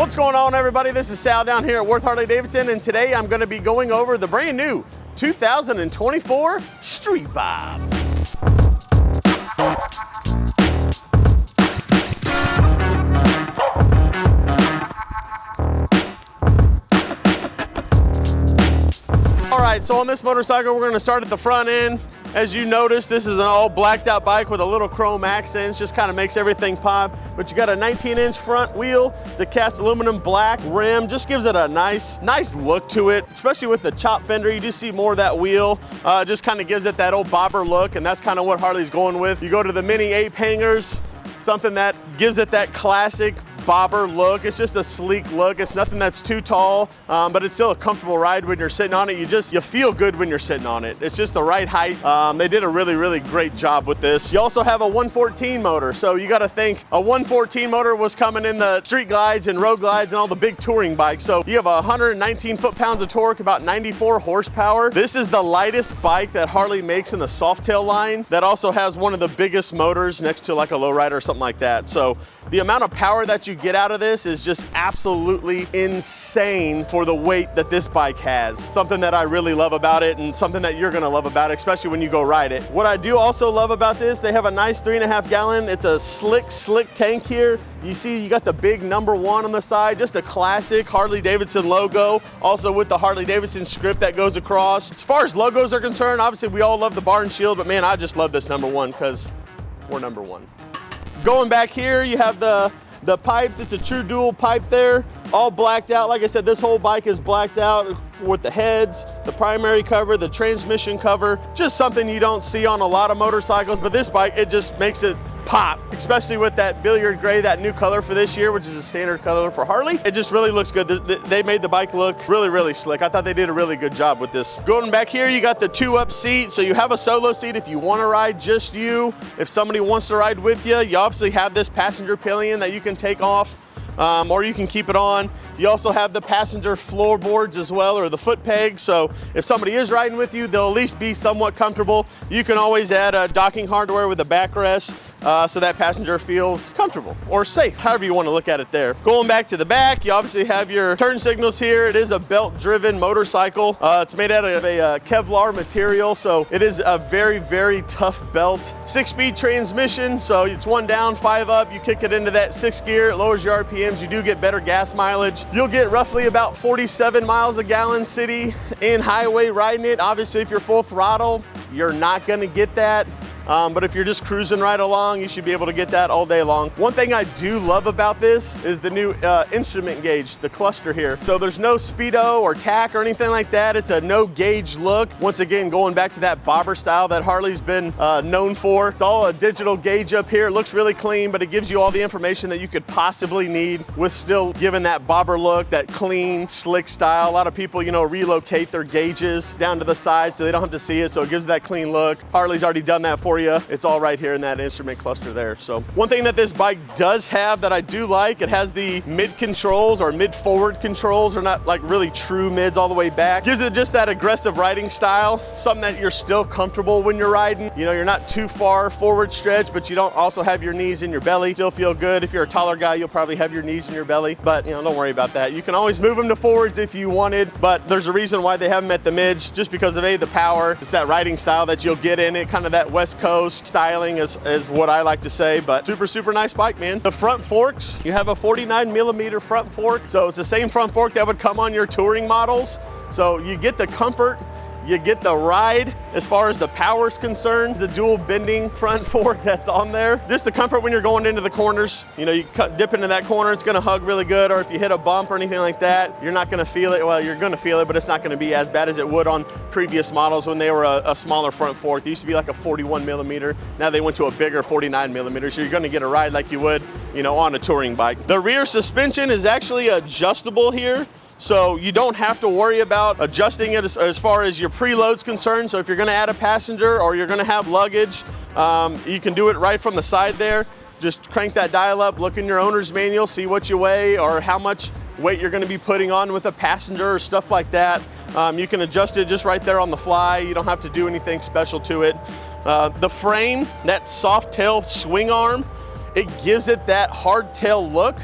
What's going on, everybody? This is Sal down here at Worth Harley-Davidson, and today I'm going to be going over the brand new 2024 Street Bob. All right, so on this motorcycle, we're going to start at the front end. As you notice, this is an all blacked out bike with a little chrome accents, just kind of makes everything pop. But you got a 19-inch front wheel, it's a cast aluminum black rim, just gives it a nice look to it, especially with the chop fender. You just see more of that wheel, just kind of gives it that old bobber look, and that's kind of what Harley's going with. You go to the mini ape hangers, something that gives it that classic bobber look. It's just a sleek look. It's nothing that's too tall, but it's still a comfortable ride when you're sitting on it. You feel good when you're sitting on it. It's just the right height. They did a really great job with this. You also have a 114 motor, so you got to think a 114 motor was coming in the street glides and road glides and all the big touring bikes. So you have 119 foot-pounds of torque, about 94 horsepower. This is the lightest bike that Harley makes in the Softail line that also has one of the biggest motors next to like a lowrider or something like that. So the amount of power that you get out of this is just absolutely insane for the weight that this bike has. Something that I really love about it, and something that you're gonna love about it, especially when you go ride it. What I do also love about this, they have a nice 3.5 gallon. It's a slick tank here. You see you got the big #1 on the side, just a classic Harley-Davidson logo, also with the Harley-Davidson script that goes across. As far as logos are concerned, obviously we all love the bar and shield, but man, I just love this #1 because we're #1. Going back here, you have the pipes. It's a true dual pipe there, all blacked out. Like I said, this whole bike is blacked out with the heads, the primary cover, the transmission cover. Just something you don't see on a lot of motorcycles, but this bike, it just makes it pop, especially with that billiard gray, that new color for this year, which is a standard color for Harley. It just really looks good. They made the bike look really slick. I thought they did a really good job with this. Going back here, you got the 2-up seat. So you have a solo seat if you want to ride just you. If somebody wants to ride with you, you obviously have this passenger pillion that you can take off. Or you can keep it on. You also have the passenger floorboards as well, or the foot pegs. So if somebody is riding with you, they'll at least be somewhat comfortable. You can always add a docking hardware with a backrest. So that passenger feels comfortable or safe, however you want to look at it there. Going back to the back, you obviously have your turn signals here. It is a belt-driven motorcycle. It's made out of a Kevlar material, so it is a very tough belt. 6-speed transmission, so it's 1 down, 5 up. You kick it into that 6th gear, it lowers your RPMs. You do get better gas mileage. You'll get roughly about 47 miles a gallon city and highway riding it. Obviously, if you're full throttle, you're not gonna get that. But if you're just cruising right along, you should be able to get that all day long. One thing I do love about this is the new instrument gauge, the cluster here. So there's no speedo or tack or anything like that. It's a no gauge look. Once again, going back to that bobber style that Harley's been known for. It's all a digital gauge up here. It looks really clean, but it gives you all the information that you could possibly need with still giving that bobber look, that clean, slick style. A lot of people, you know, relocate their gauges down to the side so they don't have to see it. So it gives that clean look. Harley's already done that for you. It's all right here in that instrument cluster there. So one thing that this bike does have that I do like, it has the mid controls or mid forward controls. They're not like really true mids all the way back. Gives it just that aggressive riding style, something that you're still comfortable when you're riding. You know, you're not too far forward stretch, but you don't also have your knees in your belly. Still feel good. If you're a taller guy, you'll probably have your knees in your belly, but you know, don't worry about that. You can always move them to forwards if you wanted, but there's a reason why they have them at the mids, just because of the power. It's that riding style that you'll get in it, kind of that West Coast styling is what I like to say, but super nice bike, man. The front forks, you have a 49mm front fork, so it's the same front fork that would come on your touring models. So you get the comfort, you get the ride as far as the power is concerned. The dual bending front fork that's on there. Just the comfort when you're going into the corners. You know, you dip into that corner, it's gonna hug really good, or if you hit a bump or anything like that, you're not gonna feel it. Well, you're gonna feel it, but it's not gonna be as bad as it would on previous models when they were a smaller front fork. They used to be like a 41mm. Now they went to a bigger 49mm, so you're gonna get a ride like you would, you know, on a touring bike. The rear suspension is actually adjustable here. So you don't have to worry about adjusting it as far as your preload's concerned. So if you're gonna add a passenger or you're gonna have luggage, you can do it right from the side there. Just crank that dial up, look in your owner's manual, see what you weigh or how much weight you're gonna be putting on with a passenger or stuff like that. You can adjust it just right there on the fly. You don't have to do anything special to it. The frame, that soft tail swing arm, it gives it that hardtail look.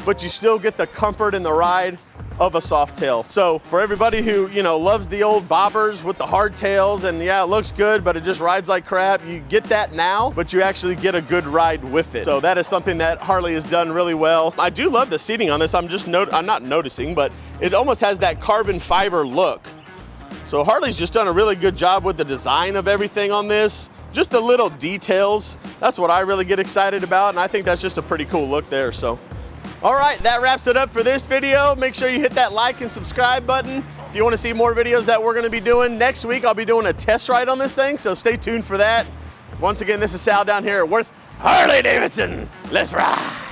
but you still get the comfort and the ride of a soft tail. So for everybody who, you know, loves the old bobbers with the hard tails and yeah, it looks good, but it just rides like crap, you get that now, but you actually get a good ride with it. So that is something that Harley has done really well. I do love the seating on this. I'm not noticing, but it almost has that carbon fiber look. So Harley's just done a really good job with the design of everything on this. Just the little details. That's what I really get excited about, and I think that's just a pretty cool look there, so. All right, that wraps it up for this video. Make sure you hit that like and subscribe button. If you want to see more videos that we're going to be doing, next week I'll be doing a test ride on this thing, so stay tuned for that. Once again, this is Sal down here at Worth Harley-Davidson. Let's ride.